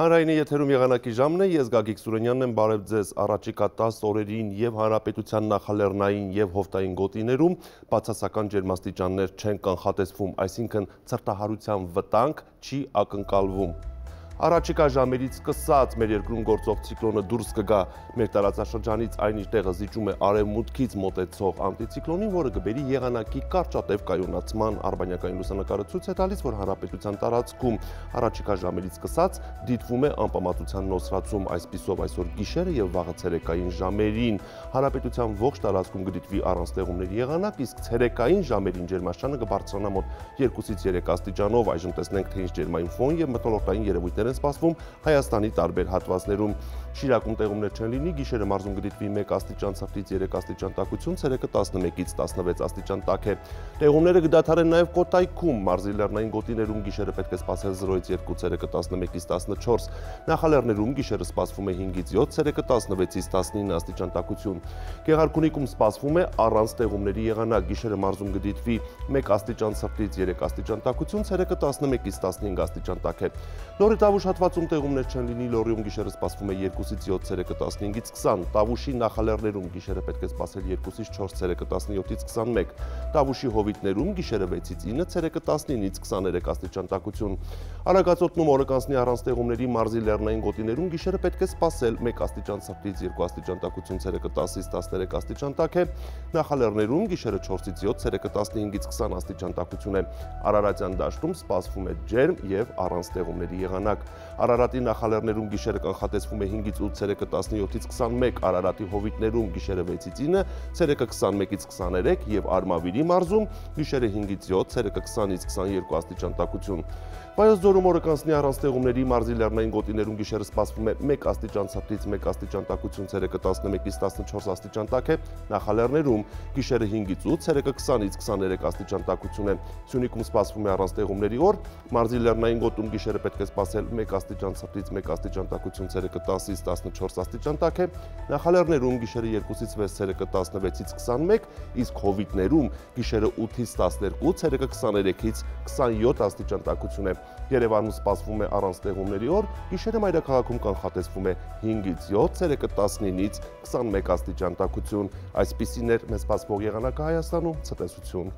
Հանրայինի եթերում եղանակի ժամն է, ես Գագիկ Սուրենյանն եմ, բարև ձեզ առաջիկա 10 օրերին և հանրապետության նախալեռնային և հովտային գոտիներում բացասական ջերմաստիճաններ չեն կանխատեսվում, այսինքն ցրտահարության վտանգ չի ակնկալվում։ Առաջիկա ժամերից սկսած մեր երկրում գործող ցիկլոնը դուրս կգա մեր տարածաշրջանից, այն իր տեղը զիջում է արևմուտքից մոտեցող անտիցիկլոնին, որը կբերի եղանակի կարճատև կայունացման։ Արբանյակային լուսանկարը ցույց է տալիս, որ հանրապետության տարածքում առաջիկա ժամերից սկսած դիտվում է անպամատության նոսրացում, այսպիսով այսօր գիշերը և վաղը ցերեկային ժամերին հանրապետության ողջ տարածքում կդիտվի առանց տեղումների եղանակ, իսկ ցերեկային ժամերին ջերմաստիճանը կբարձրանա մոտ 2-ից 3 աստիճանով։ Այժմ տեսնենք, թե ինչ ջերմային ֆոն և մթնոլորտային երևույթներ են սպասվում Հայաստանի տարբեր հատվածներում։ Շիրակում տեղումներ չեն լինի, գիշերը մարզում կդիտվի 1 աստիճան ցրտից 3 աստիճան տաքություն, ցերեկը 11-ից 16 աստիճան տաք է։ Տեղումները կդադարեն նաև Կոտայքում, մարզի լեռնային գոտիներում գիշերը պետք է սպասել 0-ից 2, ցերեկը 11-ից 14, նախալեռներում գիշերը սպասվում է 5-ից 7, ցերեկը 16-ից 19 աստիճան տաքություն։ Գեղարքունիքում սպասվում է առանց տեղումների եղանակ, գիշերը մարզում կդիտվի 1 աստիճան ցրտից 3 աստիճան տաքություն, ցերեկը 11-ից 15 աստիճան տաք է։ Լոռի Տավուշ հատվածում տեղումներ չեն լինի, Լոռիում գիշերը սպասվում է 2-ից 7, ցերեկը 15-ից 20, Տավուշի նախալեռներում գիշերը պետք է սպասել 2-ից 4, ցերեկը 17-ից 21, Տավուշի հովիտներում գիշերը 6-ից 9, ցերեկը 19-ից 23 աստիճան տաքություն։ Արագածոտնում օրը կանցնի առանց տեղումների, մարզի լեռնային գոտիներում գիշերը պետք է սպասել 1 աստիճան ցրտից 2 astիճան տաքություն, ցերեկը 10-ից 13 աստիճան տաք է, նախալեռներում գիշերը 4-ից 7, ցերեկը 15-ից 20 աստիճան տաքություն է։ Արարատյան դաշտում սպասվում է ջերմ և առանց տեղումների եղանակ։ Արարատի նախալեռներում գիշերը կանխատեսվում է 5-ից 8, ցերեկը 17-ից 21, Արարատի հովիտներում գիշերը 6-ից 9, ցերեկը 21-ից 23 և Արմավիրի մարզում գիշերը 5-ից 7, ցերեկը 20-ից 22 աստիճան տաքություն։ Վայոց ձորում օրը կանցնի առանց տեղումների, մարզի լեռնային գոտիներում գիշերը սպասվում է 1 աստիճան ցրտից 1 աստիճան տաքություն, ցերեկը 11-ից 14 աստիճան տաք է, նախալեռներում գիշերը 5-ից 8, ցերեկը 20-ից 23 աստիճան տաքություն է։ Սյունիքում սպասվում է առանց տեղումների օր, մարզի լեռնային գոտում գիշերը պետք է սպասել 1 աստիճան ցրտից 1 աստիճան տաքություն, ցերեկը 10-ից 14 աստիճան տաք է, նախալեռներում գիշերը 2-ից 6, ցերեկը 16-ից 21, իսկ հովիտներում գիշերը 8-ից 12, ցերեկը 23-ից 27 աստիճան տաքություն է։ Երևանում սպասվում է առանց տեղումների օր, գիշերը մայրաքաղաքում կանխատեսվում է 5-ից 7, ցերեկը 19-ից 21 աստիճան տաքություն։ Այսպիսին էր մեզ սպասվող եղանակը Հայաստանում, ցտեսություն։